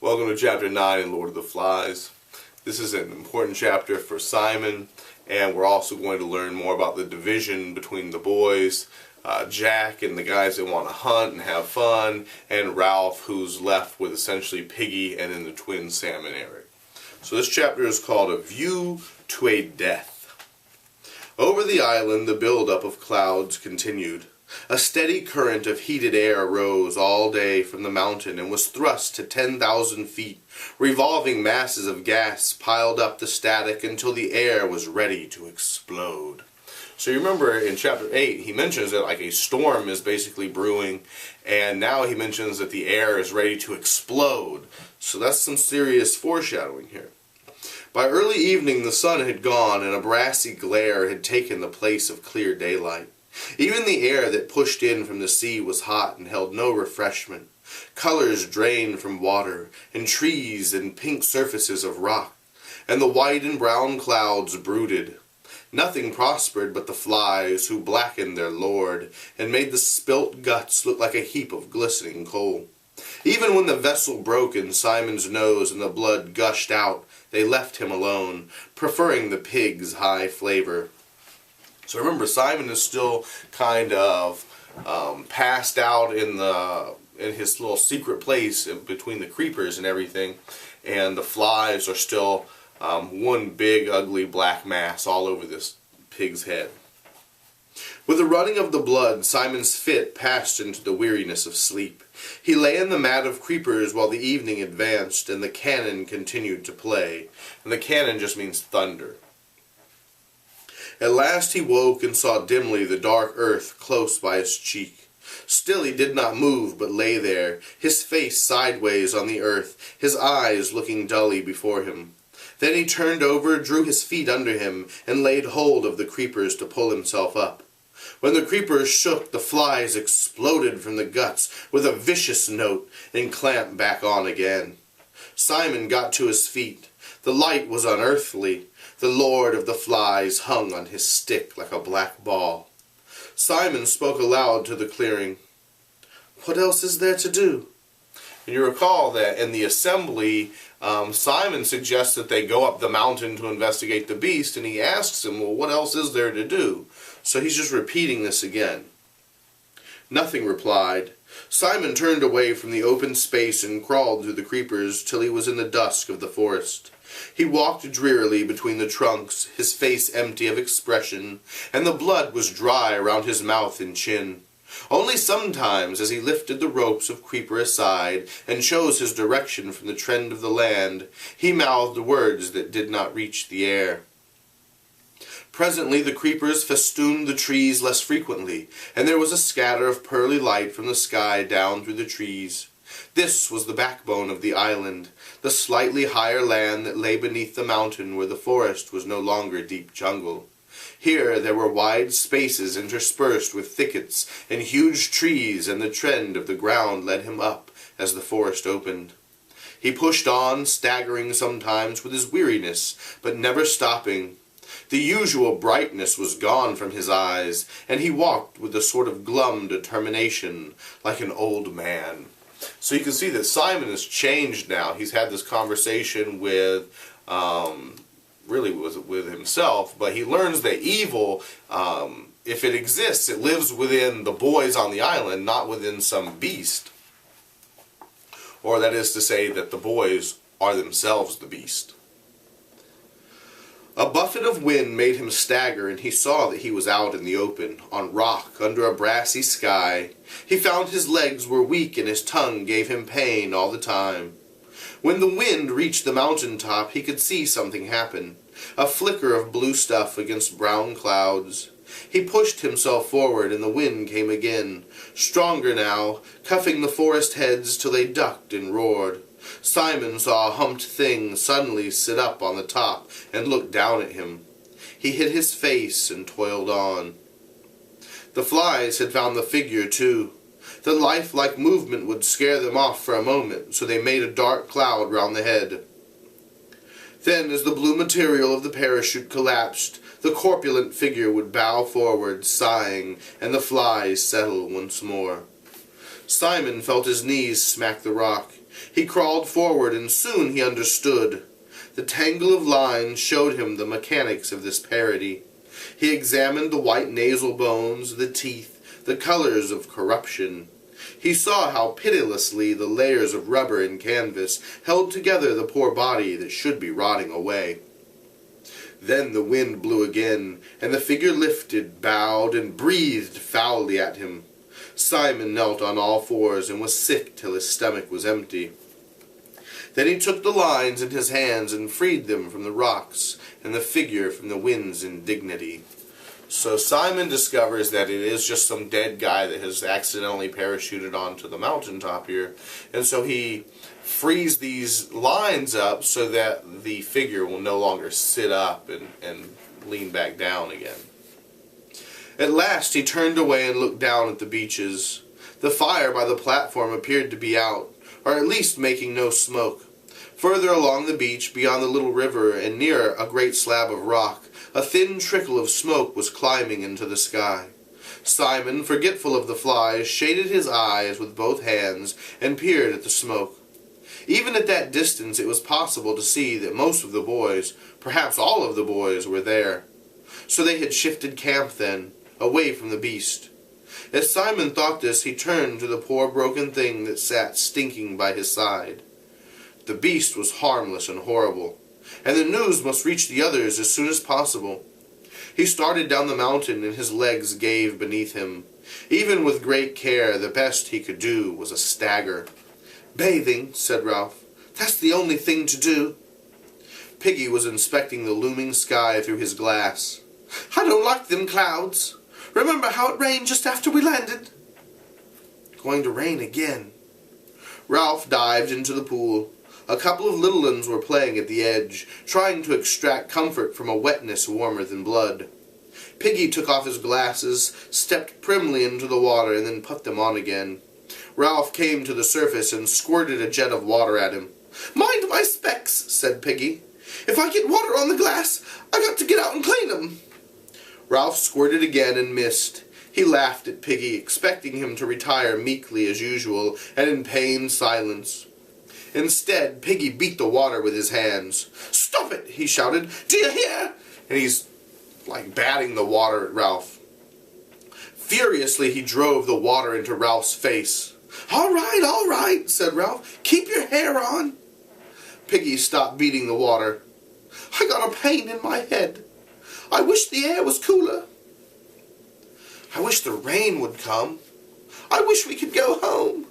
Welcome to chapter 9 in Lord of the Flies. This is an important chapter for Simon, and we're also going to learn more about the division between the boys, Jack and the guys that want to hunt and have fun, and Ralph, who's left with essentially Piggy and then the twin Sam and Eric. So this chapter is called A View to a Death. Over the island the build-up of clouds continued. A steady current of heated air rose all day from the mountain and was thrust to 10,000 feet. Revolving masses of gas piled up the static until the air was ready to explode. So you remember in chapter 8 he mentions that like a storm is basically brewing, and now he mentions that the air is ready to explode. So that's some serious foreshadowing here. By early evening the sun had gone and a brassy glare had taken the place of clear daylight. Even the air that pushed in from the sea was hot and held no refreshment. Colors drained from water, and trees and pink surfaces of rock, and the white and brown clouds brooded. Nothing prospered but the flies, who blackened their lord, and made the spilt guts look like a heap of glistening coal. Even when the vessel broke in Simon's nose and the blood gushed out, they left him alone, preferring the pig's high flavor. So remember, Simon is still kind of passed out in his little secret place between the creepers and everything, and the flies are still one big ugly black mass all over this pig's head. With the running of the blood, Simon's fit passed into the weariness of sleep. He lay in the mat of creepers while the evening advanced and the cannon continued to play. And the cannon just means thunder. At last he woke and saw dimly the dark earth close by his cheek. Still he did not move, but lay there, his face sideways on the earth, his eyes looking dully before him. Then he turned over, drew his feet under him, and laid hold of the creepers to pull himself up. When the creepers shook, the flies exploded from the guts with a vicious note and clamped back on again. Simon got to his feet. The light was unearthly. The Lord of the Flies hung on his stick like a black ball. Simon spoke aloud to the clearing. "What else is there to do?" And you recall that in the assembly, Simon suggests that they go up the mountain to investigate the beast, and he asks him, well, what else is there to do? So he's just repeating this again. Nothing replied. Simon turned away from the open space and crawled through the creepers till he was in the dusk of the forest. He walked drearily between the trunks, his face empty of expression, and the blood was dry around his mouth and chin. Only sometimes, as he lifted the ropes of creeper aside and chose his direction from the trend of the land, he mouthed words that did not reach the air. Presently the creepers festooned the trees less frequently, and there was a scatter of pearly light from the sky down through the trees. This was the backbone of the island, the slightly higher land that lay beneath the mountain where the forest was no longer deep jungle. Here there were wide spaces interspersed with thickets and huge trees, and the trend of the ground led him up as the forest opened. He pushed on, staggering sometimes with his weariness, but never stopping. The usual brightness was gone from his eyes, and he walked with a sort of glum determination, like an old man. So you can see that Simon has changed now. He's had this conversation with himself, but he learns that evil, if it exists, it lives within the boys on the island, not within some beast. Or that is to say that the boys are themselves the beast. A buffet of wind made him stagger, and he saw that he was out in the open, on rock, under a brassy sky. He found his legs were weak, and his tongue gave him pain all the time. When the wind reached the mountain top, he could see something happen, a flicker of blue stuff against brown clouds. He pushed himself forward, and the wind came again, stronger now, cuffing the forest heads till they ducked and roared. Simon saw a humped thing suddenly sit up on the top and look down at him. He hid his face and toiled on. The flies had found the figure too. The lifelike movement would scare them off for a moment, so they made a dark cloud round the head. Then, as the blue material of the parachute collapsed, the corpulent figure would bow forward, sighing, and the flies settle once more. Simon felt his knees smack the rock. He crawled forward, and soon he understood. The tangle of lines showed him the mechanics of this parody. He examined the white nasal bones, the teeth, the colors of corruption. He saw how pitilessly the layers of rubber and canvas held together the poor body that should be rotting away. Then the wind blew again, and the figure lifted, bowed, and breathed foully at him. Simon knelt on all fours and was sick till his stomach was empty. Then he took the lines in his hands and freed them from the rocks and the figure from the wind's indignity. So Simon discovers that it is just some dead guy that has accidentally parachuted onto the mountaintop here. And so he frees these lines up so that the figure will no longer sit up and lean back down again. At last he turned away and looked down at the beaches. The fire by the platform appeared to be out, or at least making no smoke. Further along the beach, beyond the little river and near a great slab of rock, a thin trickle of smoke was climbing into the sky. Simon, forgetful of the flies, shaded his eyes with both hands and peered at the smoke. Even at that distance it was possible to see that most of the boys, perhaps all of the boys, were there. So they had shifted camp then, away from the beast. As Simon thought this, he turned to the poor broken thing that sat stinking by his side. The beast was harmless and horrible, and the news must reach the others as soon as possible. He started down the mountain, and his legs gave beneath him. Even with great care, the best he could do was a stagger. "Bathing," said Ralph. "That's the only thing to do." Piggy was inspecting the looming sky through his glass. "I don't like them clouds. Remember how it rained just after we landed?" "Going to rain again." Ralph dived into the pool. A couple of little ones were playing at the edge, trying to extract comfort from a wetness warmer than blood. Piggy took off his glasses, stepped primly into the water, and then put them on again. Ralph came to the surface and squirted a jet of water at him. "Mind my specs," said Piggy. "If I get water on the glass, I got to get out and clean 'em." Ralph squirted again and missed. He laughed at Piggy, expecting him to retire meekly as usual, and in pained silence. Instead, Piggy beat the water with his hands. "Stop it!" he shouted. "Do you hear?" And he's like batting the water at Ralph. Furiously, he drove the water into Ralph's face. All right, said Ralph. "Keep your hair on." Piggy stopped beating the water. "I got a pain in my head. I wish the air was cooler. I wish the rain would come. I wish we could go home."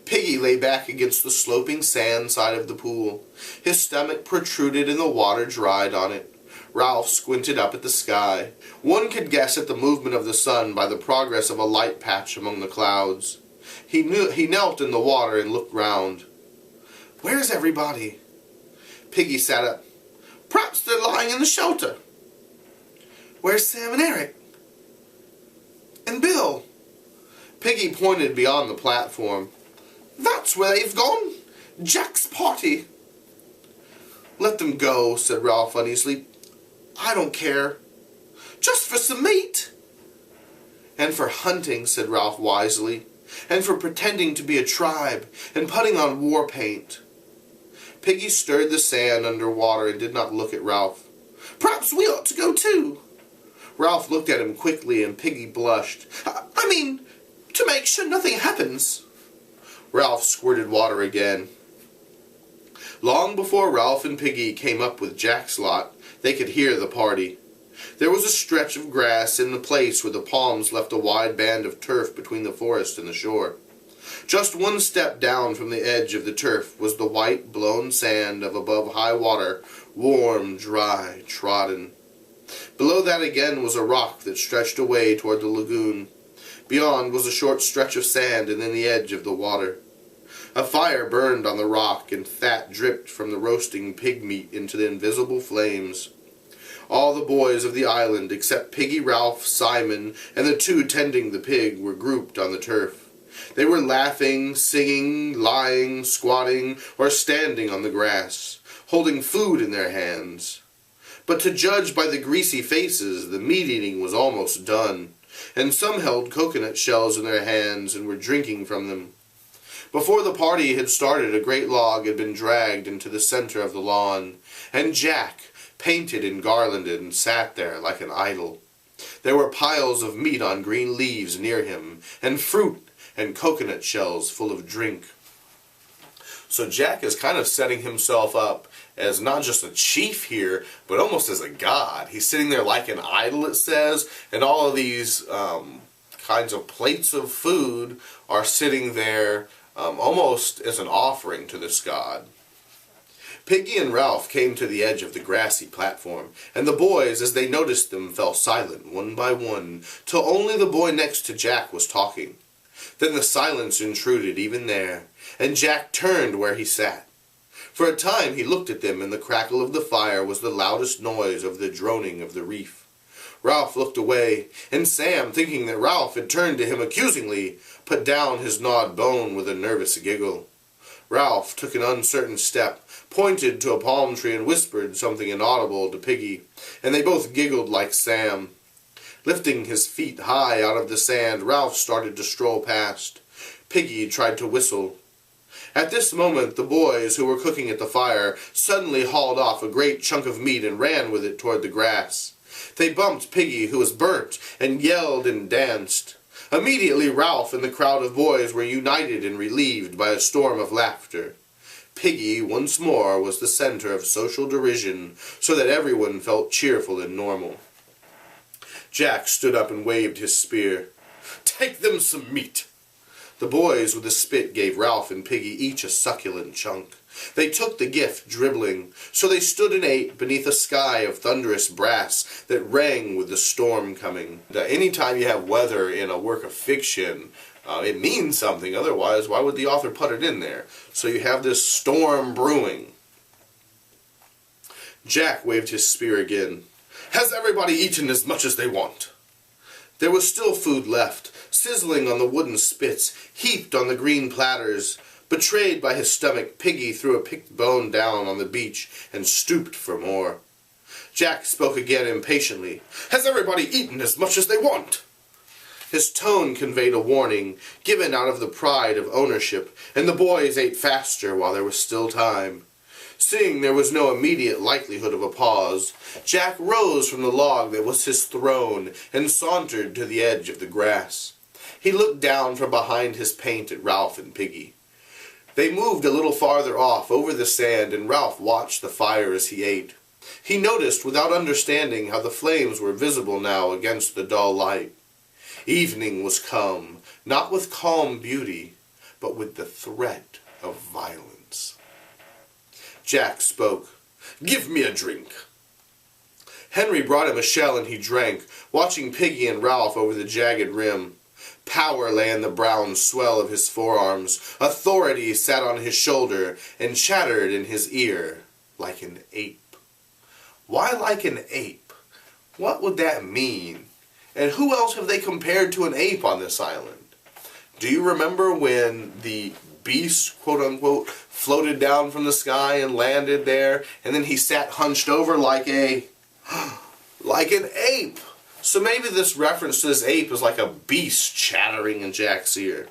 Piggy lay back against the sloping sand side of the pool. His stomach protruded and the water dried on it. Ralph squinted up at the sky. One could guess at the movement of the sun by the progress of a light patch among the clouds. He knelt in the water and looked round. "Where's everybody?" Piggy sat up. "Perhaps they're lying in the shelter." "Where's Sam and Eric? And Bill?" Piggy pointed beyond the platform. "That's where they've gone. Jack's party." "Let them go," said Ralph uneasily. "I don't care." "Just for some meat." "And for hunting," said Ralph wisely. "And for pretending to be a tribe, and putting on war paint." Piggy stirred the sand under water and did not look at Ralph. "Perhaps we ought to go too." Ralph looked at him quickly and Piggy blushed. I mean, to make sure nothing happens." Ralph squirted water again. Long before Ralph and Piggy came up with Jack's lot, they could hear the party. There was a stretch of grass in the place where the palms left a wide band of turf between the forest and the shore. Just one step down from the edge of the turf was the white, blown sand of above high water, warm, dry, trodden. Below that again was a rock that stretched away toward the lagoon. Beyond was a short stretch of sand and then the edge of the water. A fire burned on the rock, and fat dripped from the roasting pig meat into the invisible flames. All the boys of the island, except Piggy, Ralph, Simon, and the two tending the pig, were grouped on the turf. They were laughing, singing, lying, squatting, or standing on the grass, holding food in their hands. But to judge by the greasy faces, the meat-eating was almost done, and some held coconut shells in their hands and were drinking from them. Before the party had started, a great log had been dragged into the center of the lawn, and Jack, painted and garlanded, and sat there like an idol. There were piles of meat on green leaves near him, and fruit and coconut shells full of drink. So Jack is kind of setting himself up as not just a chief here, but almost as a god. He's sitting there like an idol, it says, and all of these kinds of plates of food are sitting there almost as an offering to this god. Piggy and Ralph came to the edge of the grassy platform, and the boys, as they noticed them, fell silent one by one, till only the boy next to Jack was talking. Then the silence intruded even there, and Jack turned where he sat. For a time he looked at them, and the crackle of the fire was the loudest noise of the droning of the reef. Ralph looked away, and Sam, thinking that Ralph had turned to him accusingly, put down his gnawed bone with a nervous giggle. Ralph took an uncertain step, pointed to a palm tree, and whispered something inaudible to Piggy, and they both giggled like Sam. Lifting his feet high out of the sand, Ralph started to stroll past. Piggy tried to whistle. At this moment, the boys, who were cooking at the fire, suddenly hauled off a great chunk of meat and ran with it toward the grass. They bumped Piggy, who was burnt, and yelled and danced. Immediately Ralph and the crowd of boys were united and relieved by a storm of laughter. Piggy, once more, was the center of social derision, so that everyone felt cheerful and normal. Jack stood up and waved his spear. "Take them some meat." The boys with the spit gave Ralph and Piggy each a succulent chunk. They took the gift, dribbling, so they stood and ate beneath a sky of thunderous brass that rang with the storm coming. Anytime you have weather in a work of fiction, it means something. Otherwise, why would the author put it in there? So you have this storm brewing. Jack waved his spear again. "Has everybody eaten as much as they want?" There was still food left, sizzling on the wooden spits, heaped on the green platters. Betrayed by his stomach, Piggy threw a picked bone down on the beach and stooped for more. Jack spoke again impatiently. "Has everybody eaten as much as they want?" His tone conveyed a warning, given out of the pride of ownership, and the boys ate faster while there was still time. Seeing there was no immediate likelihood of a pause, Jack rose from the log that was his throne and sauntered to the edge of the grass. He looked down from behind his paint at Ralph and Piggy. They moved a little farther off over the sand, and Ralph watched the fire as he ate. He noticed without understanding how the flames were visible now against the dull light. Evening was come, not with calm beauty, but with the threat of violence. Jack spoke. "Give me a drink." Henry brought him a shell, and he drank, watching Piggy and Ralph over the jagged rim. Power lay in the brown swell of his forearms. Authority sat on his shoulder and chattered in his ear like an ape. Why like an ape? What would that mean? And who else have they compared to an ape on this island? Do you remember when the beast, quote-unquote, floated down from the sky and landed there, and then he sat hunched over like an ape? So maybe this reference to this ape is like a beast chattering in Jack's ear.